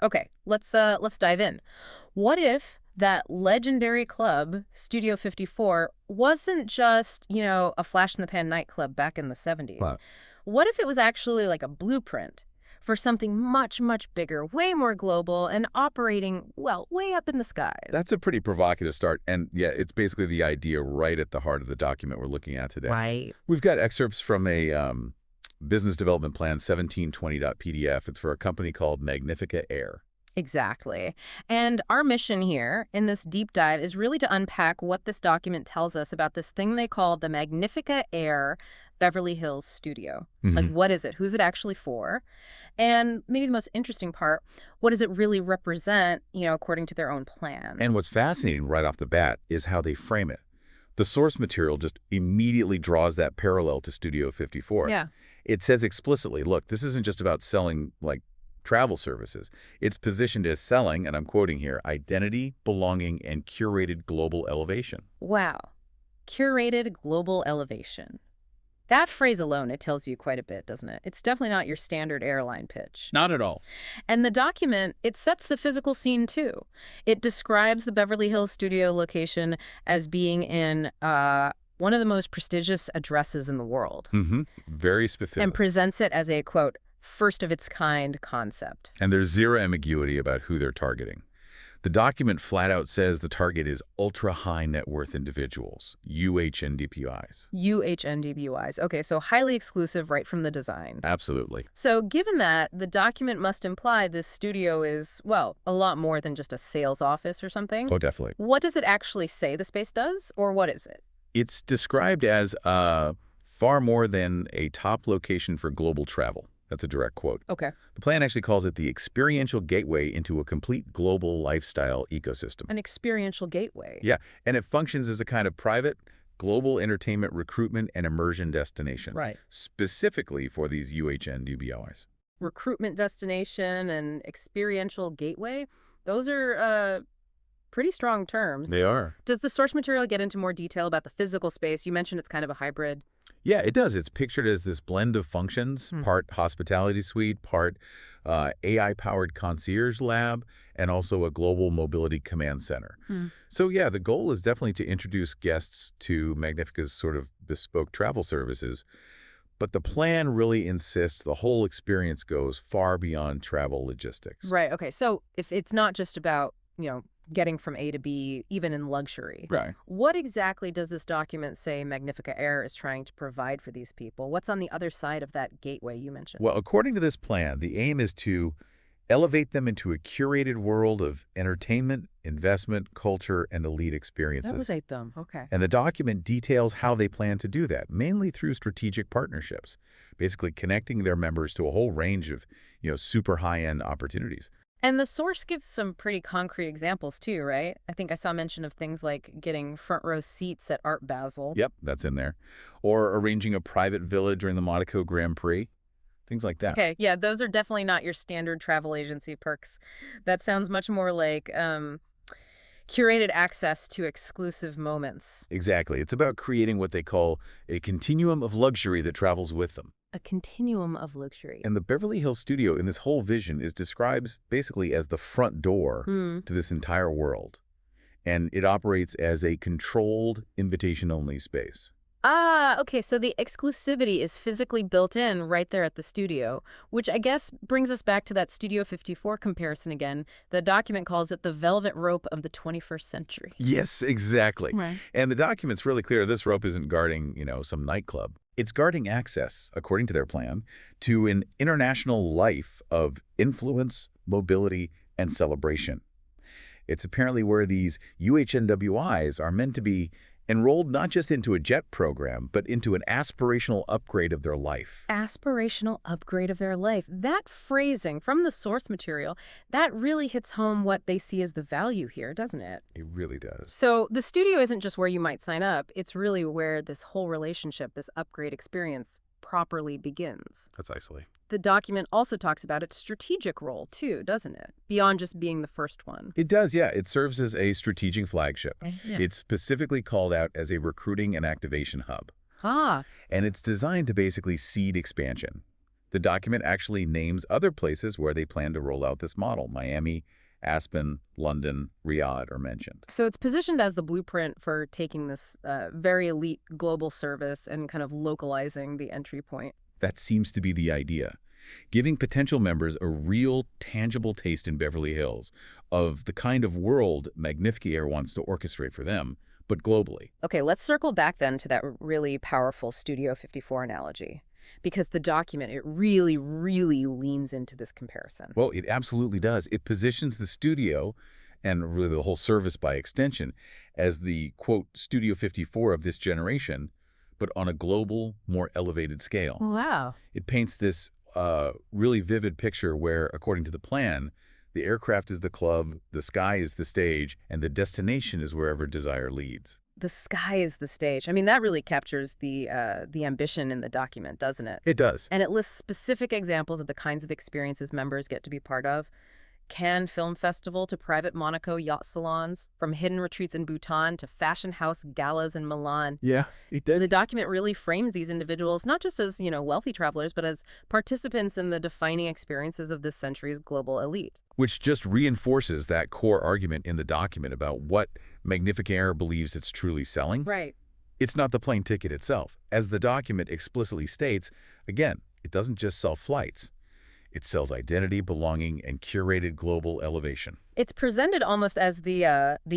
Okay, let's dive in. What if that legendary club, Studio 54, wasn't just, a flash in the pan nightclub back in the 70s? But What if it was actually like a blueprint for something much, much bigger, way more global, and operating, well, way up in the skies? that's a pretty provocative start. And yeah, it's basically the idea right at the heart of the document we're looking at today. Right. We've got excerpts from a business development plan 1720.pdf. It's for a company called Magnifica Air. Exactly. And our mission here in this deep dive is really to unpack what this document tells us about this thing they call the Magnifica Air Beverly Hills Studio. Like, what is it? Who's it actually for? And maybe the most interesting part, what does it really represent, according to their own plan? And what's fascinating right off the bat is how they frame it. The source material just immediately draws that parallel to Studio 54. Yeah. It says explicitly, look, this isn't just about selling, like, travel services. It's positioned as selling, and I'm quoting here, identity, belonging, and curated global elevation. Wow. Curated global elevation. That phrase alone, it tells you quite a bit, doesn't it? It's definitely not your standard airline pitch. Not at all. And the document, it sets the physical scene too. It describes the Beverly Hills studio location as being in one of the most prestigious addresses in the world, Very specific. and presents it as a, quote, first of its kind concept. And there's zero ambiguity about who they're targeting. The document flat out says the target is ultra-high net worth individuals, UHNDPIs. UHNDBUIs. Okay, so highly exclusive right from the design. Absolutely. So given that, the document must imply this studio is, well, a lot more than just a sales office or something. Oh, definitely. What does it actually say the space does, or what is it? It's described as far more than a top location for global travel. That's a direct quote. Okay. The plan actually calls it the experiential gateway into a complete global lifestyle ecosystem. An experiential gateway. Yeah, and it functions as a kind of private, global entertainment recruitment and immersion destination. Right. Specifically for these UHNDBOIs. Recruitment destination and experiential gateway. Those are pretty strong terms. They are. Does the source material get into more detail about the physical space? You mentioned it's kind of a hybrid. Yeah, it does. It's pictured as this blend of functions, part hospitality suite, part AI-powered concierge lab, and also a global mobility command center. So yeah, the goal is definitely to introduce guests to Magnifica's sort of bespoke travel services, but the plan really insists the whole experience goes far beyond travel logistics. Right. Okay. So if it's not just about, getting from A to B, even in luxury. Right. What exactly does this document say Magnifica Air is trying to provide for these people? What's on the other side of that gateway you mentioned? Well, according to this plan, the aim is to elevate them into a curated world of entertainment, investment, culture, and elite experiences. That was 8 them. Okay. And the document details how they plan to do that, mainly through strategic partnerships, basically connecting their members to a whole range of, super high-end opportunities. And the source gives some pretty concrete examples too, right? I think I saw mention of things like getting front row seats at Art Basel. Yep, that's in there. Or arranging a private villa during the Monaco Grand Prix, things like that. Okay, yeah, those are definitely not your standard travel agency perks. That sounds much more like curated access to exclusive moments. Exactly. It's about creating what they call a continuum of luxury that travels with them. A continuum of luxury. And the Beverly Hills studio in this whole vision is described basically as the front door to this entire world. And it operates as a controlled, invitation-only space. Ah, okay, so the exclusivity is physically built in right there at the studio, which I guess brings us back to that Studio 54 comparison again. The document calls it the velvet rope of the 21st century. Yes, exactly. Right. And the document's really clear. This rope isn't guarding, some nightclub. It's guarding access, according to their plan, to an international life of influence, mobility, and celebration. It's apparently where these UHNWIs are meant to be enrolled not just into a jet program, but into an aspirational upgrade of their life. Aspirational upgrade of their life. That phrasing from the source material, that really hits home what they see as the value here, doesn't it? It really does. So the studio isn't just where you might sign up. It's really where this whole relationship, this upgrade experience, properly begins. Precisely. The document also talks about its strategic role, too, doesn't it? Beyond just being the first one. It does, yeah. It serves as a strategic flagship. Yeah. It's specifically called out as a recruiting and activation hub. Ah, And it's designed to basically seed expansion. The document actually names other places where they plan to roll out this model. Miami, Aspen, London, Riyadh are mentioned. So it's positioned as the blueprint for taking this very elite global service and kind of localizing the entry point. That seems to be the idea. Giving potential members a real, tangible taste in Beverly Hills of the kind of world Magnifica Air wants to orchestrate for them, but globally. Okay, let's circle back then to that really powerful Studio 54 analogy. Because the document, it really, really leans into this comparison. Well, it absolutely does. It positions the studio, and really the whole service by extension, as the, quote, Studio 54 of this generation, but on a global, more elevated scale. Wow. It paints this really vivid picture where, according to the plan, the aircraft is the club, the sky is the stage, and the destination is wherever desire leads. The sky is the stage. I mean, that really captures the ambition in the document, doesn't it? It does. And it lists specific examples of the kinds of experiences members get to be part of. Cannes Film Festival to private Monaco yacht salons, from hidden retreats in Bhutan to fashion house galas in Milan. Yeah, it did. The document really frames these individuals not just as, wealthy travelers, but as participants in the defining experiences of this century's global elite. Which just reinforces that core argument in the document about what Magnifica Air believes it's truly selling. Right. It's not the plane ticket itself. As the document explicitly states, again, it doesn't just sell flights. It sells identity, belonging, and curated global elevation. It's presented almost as the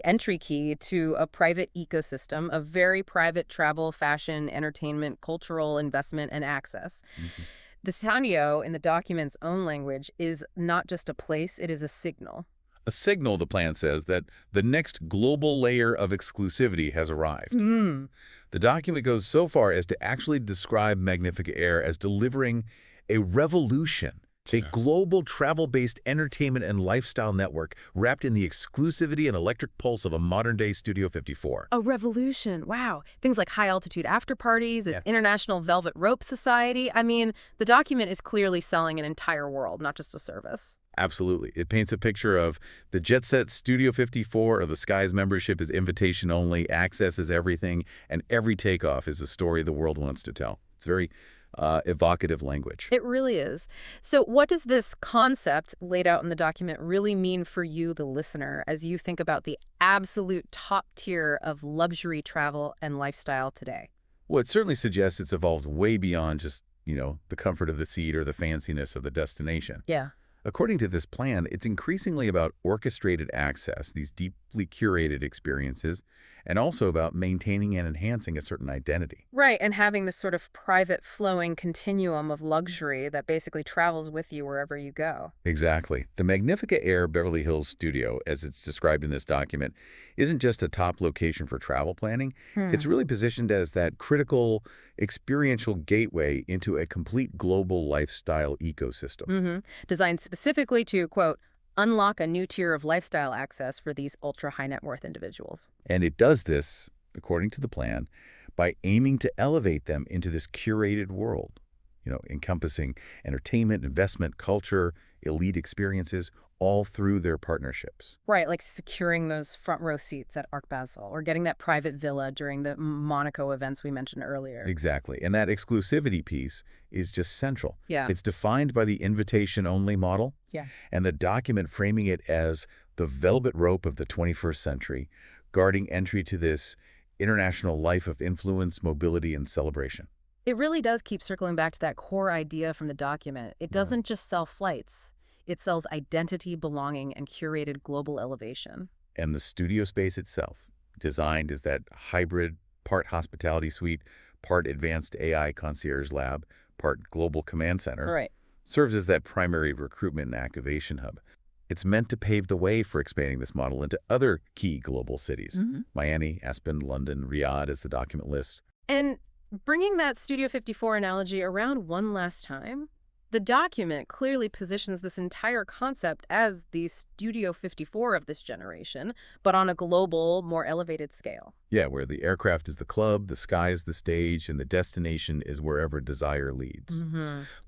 entry key to a private ecosystem of very private travel, fashion, entertainment, cultural investment, and access. Mm-hmm. The Studio, in the document's own language, is not just a place, it is a signal. A signal, the plan says, that the next global layer of exclusivity has arrived. Mm. The document goes so far as to actually describe Magnifica Air as delivering a revolution. A global travel-based entertainment and lifestyle network wrapped in the exclusivity and electric pulse of a modern-day Studio 54. A revolution. Wow. Things like high-altitude after-parties, this international velvet rope society. I mean, the document is clearly selling an entire world, not just a service. Absolutely. It paints a picture of the jet-set Studio 54 of the Skies membership is invitation only, access is everything, and every takeoff is a story the world wants to tell. It's very evocative language. It really is. So what does this concept laid out in the document really mean for you, the listener, as you think about the absolute top tier of luxury travel and lifestyle today? Well, it certainly suggests it's evolved way beyond just, the comfort of the seat or the fanciness of the destination. Yeah. According to this plan, it's increasingly about orchestrated access, these deeply curated experiences, and also about maintaining and enhancing a certain identity. Right, and having this sort of private flowing continuum of luxury that basically travels with you wherever you go. Exactly. The Magnifica Air Beverly Hills Studio, as it's described in this document, isn't just a top location for travel planning. It's really positioned as that critical experiential gateway into a complete global lifestyle ecosystem. Designed specifically to, quote, unlock a new tier of lifestyle access for these ultra-high net worth individuals. And it does this, according to the plan, by aiming to elevate them into this curated world, encompassing entertainment, investment, culture, elite experiences, all through their partnerships. Right, like securing those front row seats at Art Basel or getting that private villa during the Monaco events we mentioned earlier. Exactly. And that exclusivity piece is just central. Yeah. It's defined by the invitation-only model. Yeah. And the document framing it as the velvet rope of the 21st century, guarding entry to this international life of influence, mobility, and celebration. It really does keep circling back to that core idea from the document. It doesn't just sell flights. It sells identity, belonging, and curated global elevation. And the studio space itself, designed as that hybrid, part hospitality suite, part advanced AI concierge lab, part global command center, Right. serves as that primary recruitment and activation hub. It's meant to pave the way for expanding this model into other key global cities. Miami, Aspen, London, Riyadh, as the document lists. And bringing that Studio 54 analogy around one last time, the document clearly positions this entire concept as the Studio 54 of this generation, but on a global, more elevated scale. Yeah, where the aircraft is the club, the sky is the stage, and the destination is wherever desire leads.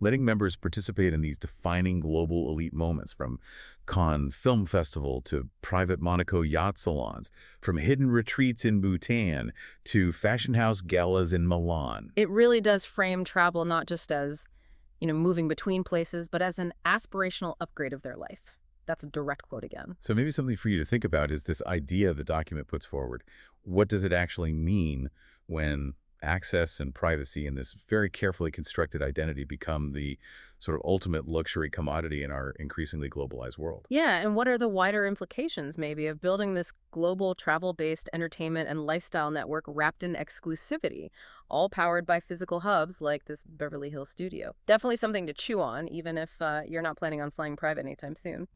Letting members participate in these defining global elite moments, from Cannes Film Festival to private Monaco yacht salons, from hidden retreats in Bhutan to fashion house galas in Milan. It really does frame travel not just as moving between places, but as an aspirational upgrade of their life. That's a direct quote again. So maybe something for you to think about is this idea the document puts forward. What does it actually mean when access and privacy and this very carefully constructed identity become the sort of ultimate luxury commodity in our increasingly globalized world? Yeah, and what are the wider implications, maybe, of building this global travel-based entertainment and lifestyle network wrapped in exclusivity, all powered by physical hubs like this Beverly Hills studio? Definitely something to chew on, even if you're not planning on flying private anytime soon.